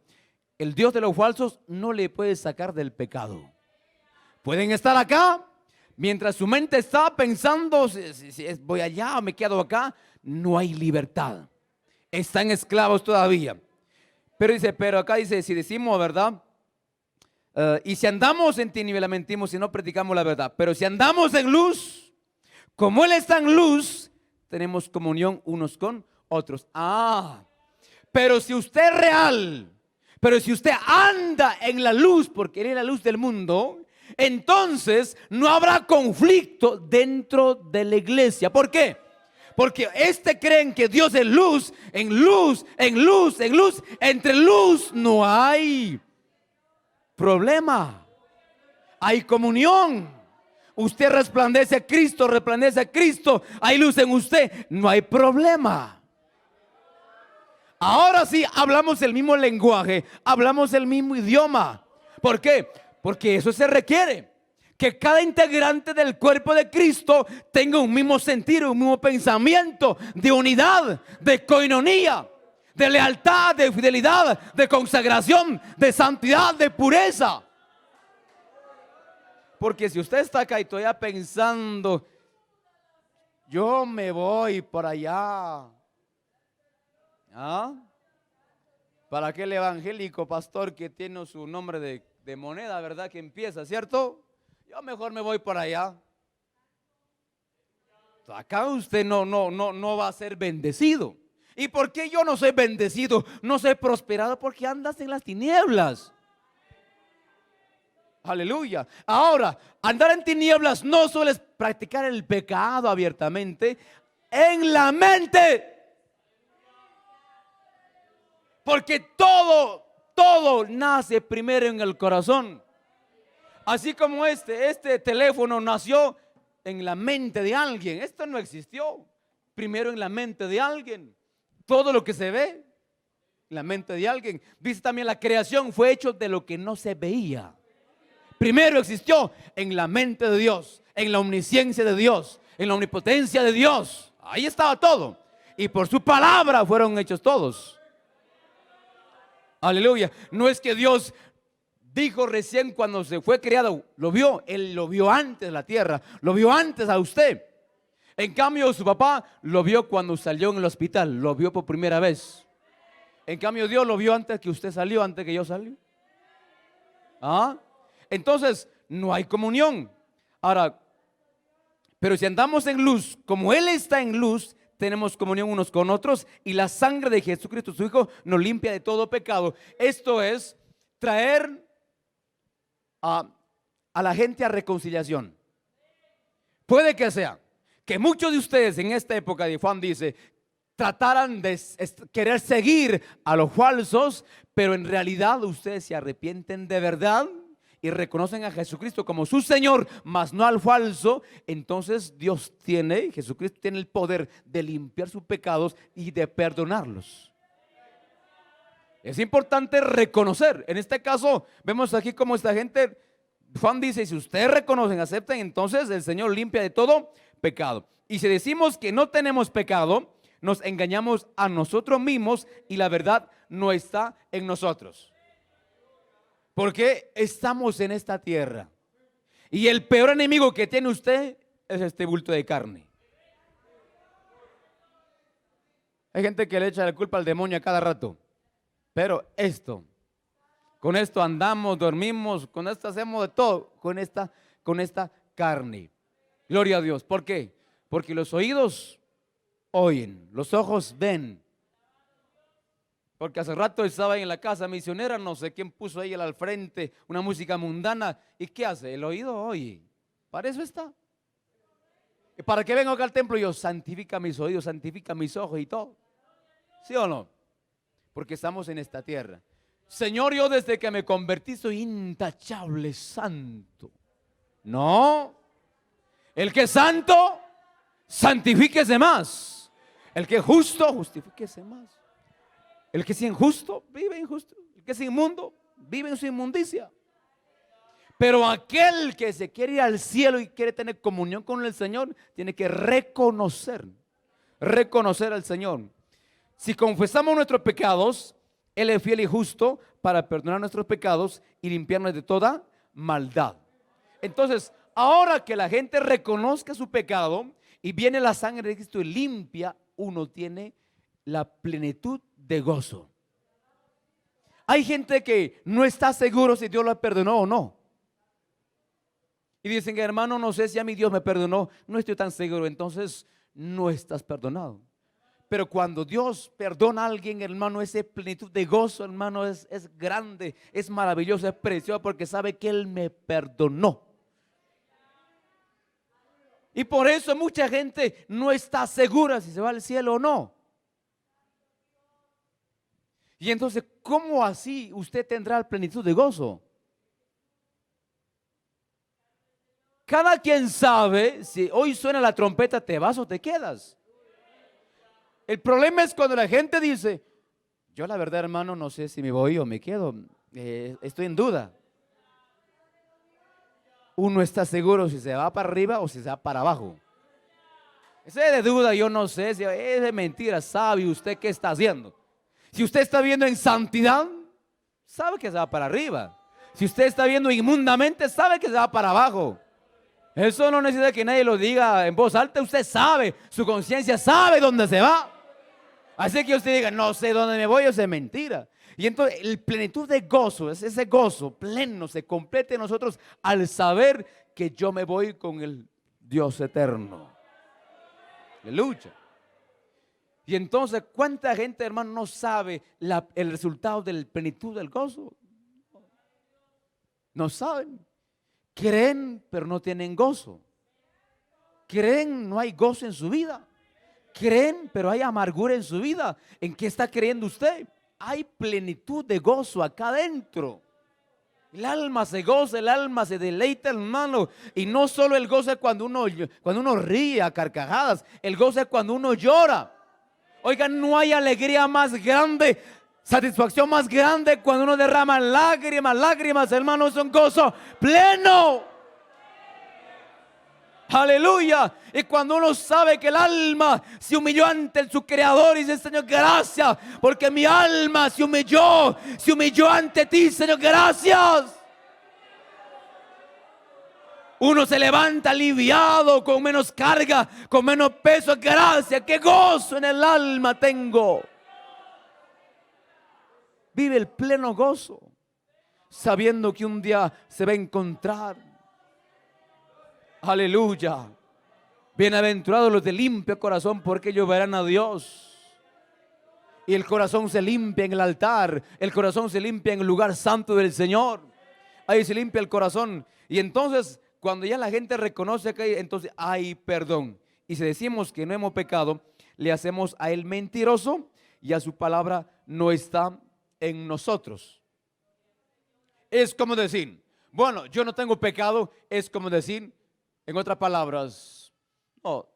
El Dios de los falsos no le puede sacar del pecado. Pueden estar acá, mientras su mente está pensando, si voy allá o me quedo acá, no hay libertad. Están esclavos todavía. Pero dice, pero acá dice, si decimos verdad, y si andamos en tinieblas mentimos y no predicamos la verdad. Pero si andamos en luz, como Él está en luz, tenemos comunión unos con otros. Pero si usted es real, pero si usted anda en la luz, porque Él es la luz del mundo, entonces no habrá conflicto dentro de la iglesia. ¿Por qué? Porque creen que Dios es luz, en luz, en luz, en luz. Entre luz no hay problema, hay comunión. Usted resplandece a Cristo, hay luz en usted, no hay problema. Ahora sí hablamos el mismo lenguaje, hablamos el mismo idioma. ¿Por qué? Porque eso se requiere, que cada integrante del cuerpo de Cristo tenga un mismo sentir, un mismo pensamiento de unidad, de coinonía, de lealtad, de fidelidad, de consagración, de santidad, de pureza. Porque si usted está acá y todavía pensando, yo me voy por allá, para aquel evangélico pastor que tiene su nombre de moneda, ¿verdad? Que empieza, ¿cierto? Yo mejor me voy por allá. Acá usted no va a ser bendecido. ¿Y por qué yo no soy bendecido? No soy prosperado, porque andas en las tinieblas. Aleluya. Ahora, andar en tinieblas no solo es practicar el pecado abiertamente en la mente. Porque todo nace primero en el corazón. Así como este teléfono nació en la mente de alguien. Esto no existió primero en la mente de alguien. Todo lo que se ve en la mente de alguien. Dice también, la creación fue hecho de lo que no se veía. Primero existió en la mente de Dios, en la omnisciencia de Dios, en la omnipotencia de Dios. Ahí estaba todo. Y por su palabra fueron hechos todos. Aleluya. No es que Dios dijo recién cuando se fue creado, lo vio. Él lo vio antes la tierra, lo vio antes a usted. En cambio, su papá lo vio cuando salió en el hospital, lo vio por primera vez. En cambio, Dios lo vio antes que usted salió, antes que yo salí. Entonces, no hay comunión. Ahora, pero si andamos en luz, como Él está en luz, tenemos comunión unos con otros, y la sangre de Jesucristo, su Hijo, nos limpia de todo pecado. Esto es traer a la gente a reconciliación. Puede que sea que muchos de ustedes en esta época, de Juan dice, trataran de querer seguir a los falsos, pero en realidad ustedes se arrepienten de verdad y reconocen a Jesucristo como su Señor, mas no al falso. Entonces Jesucristo tiene el poder de limpiar sus pecados y de perdonarlos. Es importante reconocer. En este caso vemos aquí como esta gente, Juan dice, si ustedes reconocen, aceptan, entonces el Señor limpia de todo pecado. Y si decimos que no tenemos pecado, nos engañamos a nosotros mismos y la verdad no está en nosotros. Porque estamos en esta tierra y el peor enemigo que tiene usted es este bulto de carne. Hay gente que le echa la culpa al demonio a cada rato, pero con esto andamos, dormimos, con esto hacemos de todo, con esta carne. Gloria a Dios. ¿Por qué? Porque los oídos oyen, los ojos ven. Porque hace rato estaba ahí en la casa misionera, no sé quién puso ahí al frente una música mundana. ¿Y qué hace? El oído oye. Para eso está. Y para que venga acá al templo, yo santifica mis oídos, santifica mis ojos y todo. ¿Sí o no? porque estamos en esta tierra. Señor, yo desde que me convertí soy intachable, santo. No. El que es santo, santifíquese más. El que es justo, justifíquese más. El que es injusto, vive injusto. El que es inmundo, vive en su inmundicia. Pero aquel que se quiere ir al cielo y quiere tener comunión con el Señor, tiene que reconocer al Señor. Si confesamos nuestros pecados, Él es fiel y justo para perdonar nuestros pecados y limpiarnos de toda maldad. Entonces, ahora que la gente reconozca su pecado y viene la sangre de Cristo y limpia, uno tiene la plenitud de gozo. Hay gente que no está seguro si Dios lo perdonó o no. Y dicen, hermano, no sé si a mi Dios me perdonó, no estoy tan seguro. Entonces no estás perdonado. Pero cuando Dios perdona a alguien, hermano, esa plenitud de gozo, hermano, es grande, es maravilloso, es precioso, porque sabe que Él me perdonó. Y por eso mucha gente no está segura si se va al cielo o no. Y entonces, ¿cómo así usted tendrá la plenitud de gozo? Cada quien sabe, si hoy suena la trompeta, ¿te vas o te quedas? El problema es cuando la gente dice, yo la verdad, hermano, no sé si me voy o me quedo, estoy en duda. Uno está seguro si se va para arriba o si se va para abajo. Ese de duda, yo no sé, si es de mentira, sabe usted qué está haciendo. Si usted está viendo en santidad, sabe que se va para arriba. Si usted está viendo inmundamente, sabe que se va para abajo. Eso no necesita que nadie lo diga en voz alta, usted sabe, su conciencia sabe dónde se va. Así que usted diga, no sé dónde me voy, eso es mentira. Y entonces el plenitud de gozo, es ese gozo pleno, se completa en nosotros al saber que yo me voy con el Dios eterno. Aleluya. Y entonces, ¿cuánta gente, hermano, no sabe el resultado de la plenitud del gozo? No saben. Creen, pero no tienen gozo. Creen, no hay gozo en su vida. Creen, pero hay amargura en su vida. ¿En qué está creyendo usted? Hay plenitud de gozo acá adentro. El alma se goza, el alma se deleita, hermano. Y no solo el gozo es cuando uno ríe a carcajadas. El gozo es cuando uno llora. Oigan, no hay alegría más grande, satisfacción más grande cuando uno derrama lágrimas, hermano, es un gozo pleno. Aleluya. Y cuando uno sabe que el alma se humilló ante su creador y dice, Señor, gracias, porque mi alma se humilló ante ti, Señor, gracias. Uno se levanta aliviado, con menos carga, con menos peso. Gracias, qué gozo en el alma tengo. Vive el pleno gozo, sabiendo que un día se va a encontrar. Aleluya. Bienaventurados los de limpio corazón, porque ellos verán a Dios. Y el corazón se limpia en el altar, el corazón se limpia en el lugar santo del Señor. Ahí se limpia el corazón. Y entonces, cuando ya la gente reconoce que entonces hay perdón. Y si decimos que no hemos pecado, le hacemos a Él mentiroso y a su palabra no está en nosotros. Es como decir, bueno, yo no tengo pecado. Es como decir, en otras palabras, no,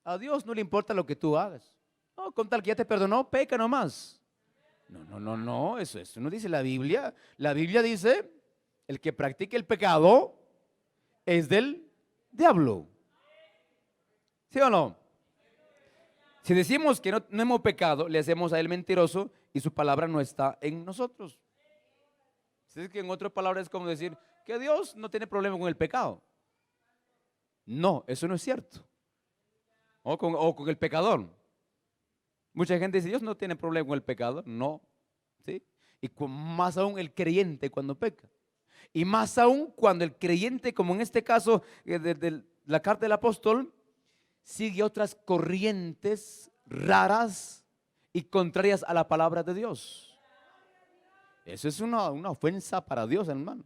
a Dios no le importa lo que tú hagas. No, con tal que ya te perdonó, peca nomás. No, eso no dice la Biblia. La Biblia dice, el que practique el pecado es del diablo. ¿Sí o no? Si decimos que no hemos pecado, le hacemos a Él mentiroso y su palabra no está en nosotros. Es que en otras palabras es como decir que Dios no tiene problema con el pecado. No, eso no es cierto. O con el pecador. Mucha gente dice, Dios no tiene problema con el pecado. No, ¿sí? Y más aún el creyente cuando peca. Y más aún cuando el creyente, como en este caso de la carta del apóstol, sigue otras corrientes raras y contrarias a la palabra de Dios. Eso es una ofensa para Dios, hermano.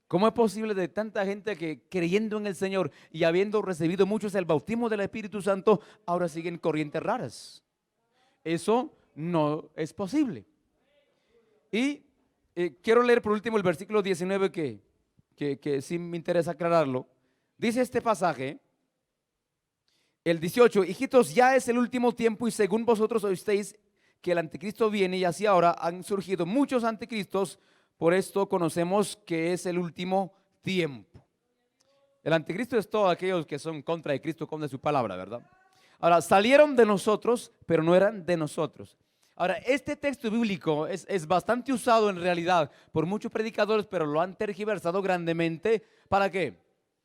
¿Cómo es posible de tanta gente que creyendo en el Señor y habiendo recibido muchos el bautismo del Espíritu Santo, ahora siguen corrientes raras? Eso no es posible. Y quiero leer por último el versículo 19 que sí me interesa aclararlo. Dice este pasaje, el 18: hijitos, ya es el último tiempo y según vosotros oísteis que el anticristo viene, y así ahora han surgido muchos anticristos. Por esto conocemos que es el último tiempo. El anticristo es todos aquellos que son contra de Cristo, contra su palabra, ¿verdad? Ahora, salieron de nosotros, pero no eran de nosotros. Ahora, este texto bíblico es bastante usado en realidad por muchos predicadores, pero lo han tergiversado grandemente. ¿Para qué?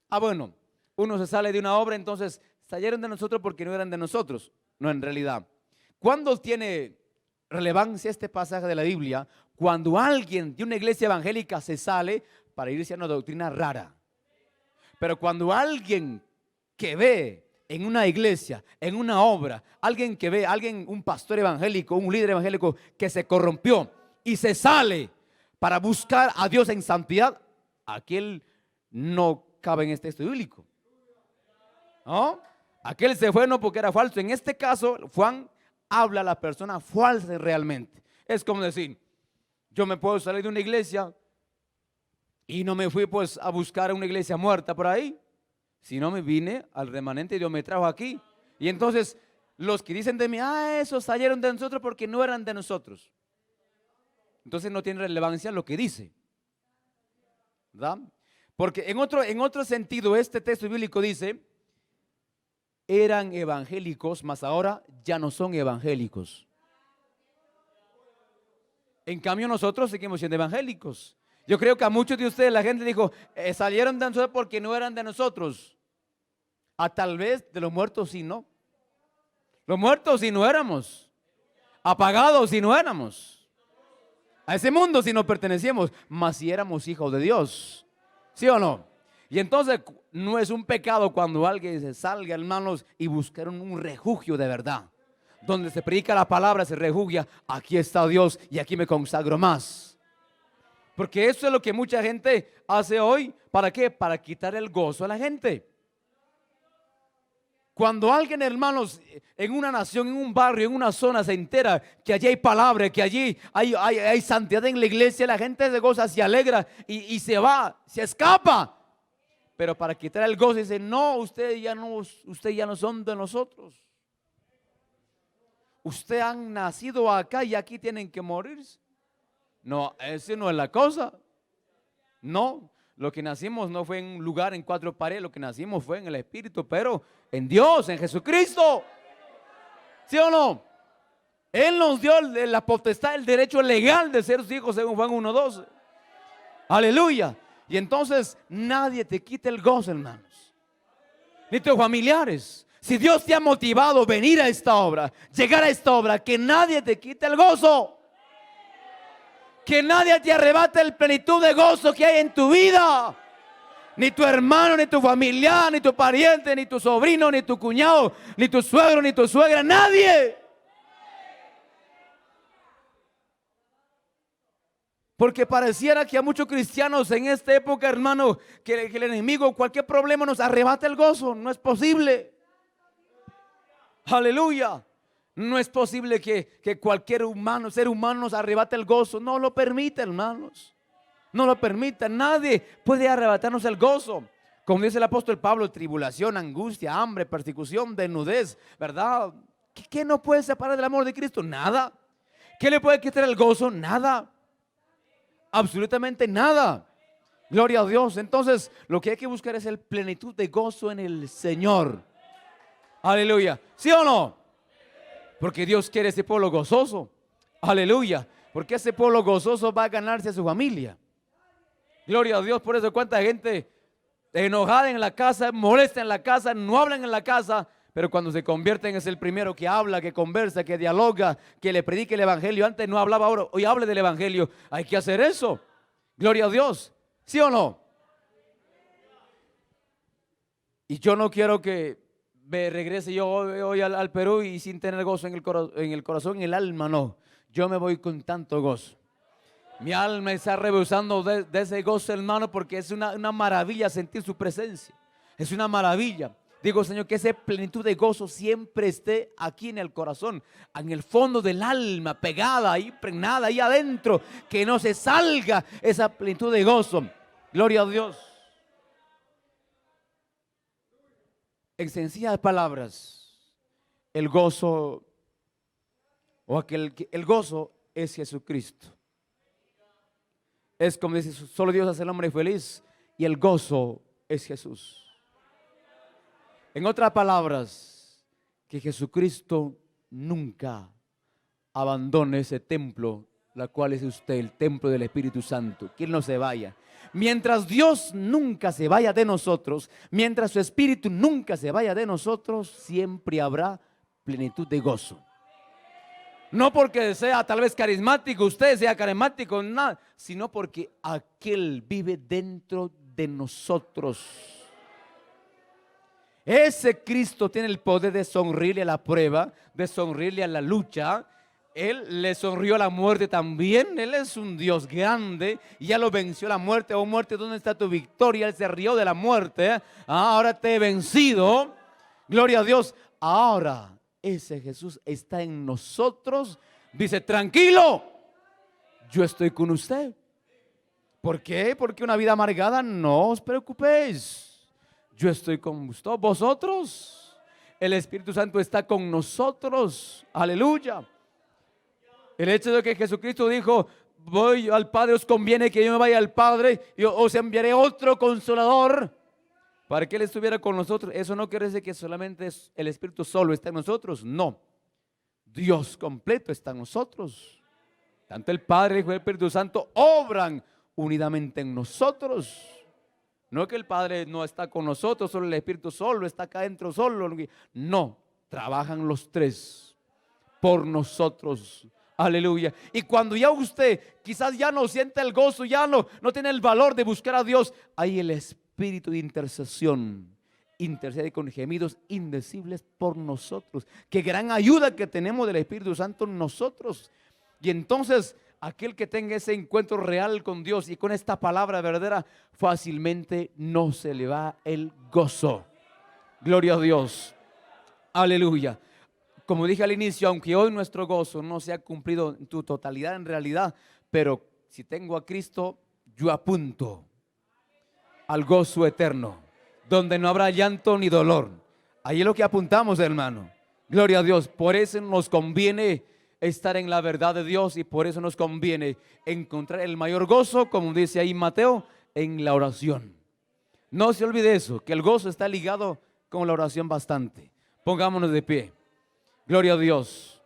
Bueno, uno se sale de una obra, entonces salieron de nosotros porque no eran de nosotros. No, en realidad. ¿Cuándo tiene relevancia este pasaje de la Biblia? Cuando alguien de una iglesia evangélica se sale para irse a una doctrina rara. Pero cuando alguien que ve en una iglesia, en una obra, alguien que ve, un pastor evangélico, un líder evangélico que se corrompió y se sale para buscar a Dios en santidad, aquel no cabe en este texto bíblico, ¿no? Aquel se fue no porque era falso. En este caso, Juan habla a la persona falsa realmente. Es como decir, yo me puedo salir de una iglesia y no me fui pues a buscar una iglesia muerta por ahí, sino me vine al remanente y Dios me trajo aquí. Y entonces los que dicen de mí, esos salieron de nosotros porque no eran de nosotros, entonces no tiene relevancia lo que dice, ¿verdad? Porque en otro sentido este texto bíblico dice, eran evangélicos, mas ahora ya no son evangélicos. En cambio nosotros seguimos siendo evangélicos. Yo creo que a muchos de ustedes la gente dijo, salieron de nosotros porque no eran de nosotros. Tal vez de los muertos sí no. Los muertos sí no éramos. Apagados sí no éramos. A ese mundo sí no pertenecíamos, mas si éramos hijos de Dios. ¿Sí o no? Y entonces no es un pecado cuando alguien se salga, hermanos, y buscar un refugio de verdad. Donde se predica la palabra, se refugia, aquí está Dios y aquí me consagro más. Porque eso es lo que mucha gente hace hoy. ¿Para qué? Para quitar el gozo a la gente. Cuando alguien, hermanos, en una nación, en un barrio, en una zona se entera que allí hay palabra, que allí hay santidad en la iglesia, la gente se goza, se alegra y se va, se escapa. Pero para quitar el gozo dice, no, ustedes ya no son de nosotros. Ustedes han nacido acá y aquí tienen que morirse. No, esa no es la cosa. No, lo que nacimos no fue en un lugar en cuatro paredes, lo que nacimos fue en el Espíritu, pero en Dios, en Jesucristo. ¿Sí o no? Él nos dio la potestad, el derecho legal de ser sus hijos, según Juan 1:12. Aleluya. Y entonces nadie te quita el gozo, hermanos, ni tus familiares. Si Dios te ha motivado a venir a esta obra, llegar a esta obra, que nadie te quite el gozo. Que nadie te arrebate el plenitud de gozo que hay en tu vida. Ni tu hermano, ni tu familiar, ni tu pariente, ni tu sobrino, ni tu cuñado, ni tu suegro, ni tu suegra, nadie. Porque pareciera que a muchos cristianos en esta época, hermano, que el enemigo, cualquier problema nos arrebata el gozo. No es posible. Aleluya. No es posible que cualquier ser humano nos arrebate el gozo. No lo permite, hermanos. No lo permite. Nadie puede arrebatarnos el gozo. Como dice el apóstol Pablo, tribulación, angustia, hambre, persecución, desnudez, ¿verdad? ¿Qué nos puede separar del amor de Cristo? Nada. ¿Qué le puede quitar el gozo? Nada. Absolutamente nada. Gloria a Dios. Entonces, lo que hay que buscar es el plenitud de gozo en el Señor. Aleluya. ¿Sí o no? Porque Dios quiere ese pueblo gozoso. Aleluya. Porque ese pueblo gozoso va a ganarse a su familia. Gloria a Dios. Por eso cuánta gente enojada en la casa, molesta en la casa, no hablan en la casa, pero cuando se convierten es el primero que habla, que conversa, que dialoga, que le predique el evangelio. Antes no hablaba, ahora hoy hable del evangelio. Hay que hacer eso. Gloria a Dios. ¿Sí o no? Y yo no quiero que me regrese yo hoy al Perú y sin tener gozo en el corazón, en el alma, no. Yo me voy con tanto gozo. Mi alma está rebosando de ese gozo, hermano, porque es una maravilla sentir su presencia. Es una maravilla. Digo, Señor, que esa plenitud de gozo siempre esté aquí en el corazón, en el fondo del alma, pegada, ahí, impregnada, ahí adentro. Que no se salga esa plenitud de gozo. Gloria a Dios. En sencillas palabras, el gozo el gozo es Jesucristo. Es como dice, solo Dios hace al hombre feliz, y el gozo es Jesús. En otras palabras, que Jesucristo nunca abandone ese templo, la cual es usted, el templo del Espíritu Santo, que Él no se vaya. Mientras Dios nunca se vaya de nosotros, mientras su Espíritu nunca se vaya de nosotros, siempre habrá plenitud de gozo. No porque sea tal vez carismático, usted sea carismático, nada, sino porque aquel vive dentro de nosotros. Ese Cristo tiene el poder de sonreírle a la prueba, de sonreírle a la lucha. Él le sonrió a la muerte también. Él es un Dios grande y ya lo venció la muerte. Oh muerte, ¿dónde está tu victoria? Él se rió de la muerte. Ahora te he vencido. Gloria a Dios. Ahora ese Jesús está en nosotros. Dice, tranquilo, yo estoy con usted. ¿Por qué? Porque una vida amargada, no os preocupéis. Yo estoy con vosotros. El Espíritu Santo está con nosotros. Aleluya. El hecho de que Jesucristo dijo, voy al Padre, os conviene que yo me vaya al Padre, y os enviaré otro consolador para que Él estuviera con nosotros. Eso no quiere decir que solamente el Espíritu solo está en nosotros. No. Dios completo está en nosotros. Tanto el Padre como el Espíritu Santo obran unidamente en nosotros. No es que el Padre no está con nosotros, solo el Espíritu solo está acá adentro solo. No, trabajan los tres por nosotros. Aleluya. Y cuando ya usted quizás ya no siente el gozo, ya no tiene el valor de buscar a Dios, hay el espíritu de intercesión. Intercede con gemidos indecibles por nosotros. Qué gran ayuda que tenemos del Espíritu Santo en nosotros. Y entonces aquel que tenga ese encuentro real con Dios y con esta palabra verdadera, fácilmente no se le va el gozo. Gloria a Dios. Aleluya. Como dije al inicio, aunque hoy nuestro gozo no se ha cumplido en tu totalidad en realidad, pero si tengo a Cristo, yo apunto al gozo eterno, donde no habrá llanto ni dolor. Ahí es lo que apuntamos, hermano. Gloria a Dios. Por eso nos conviene estar en la verdad de Dios y por eso nos conviene encontrar el mayor gozo, como dice ahí Mateo, en la oración. No se olvide eso, que el gozo está ligado con la oración bastante. Pongámonos de pie. Gloria a Dios.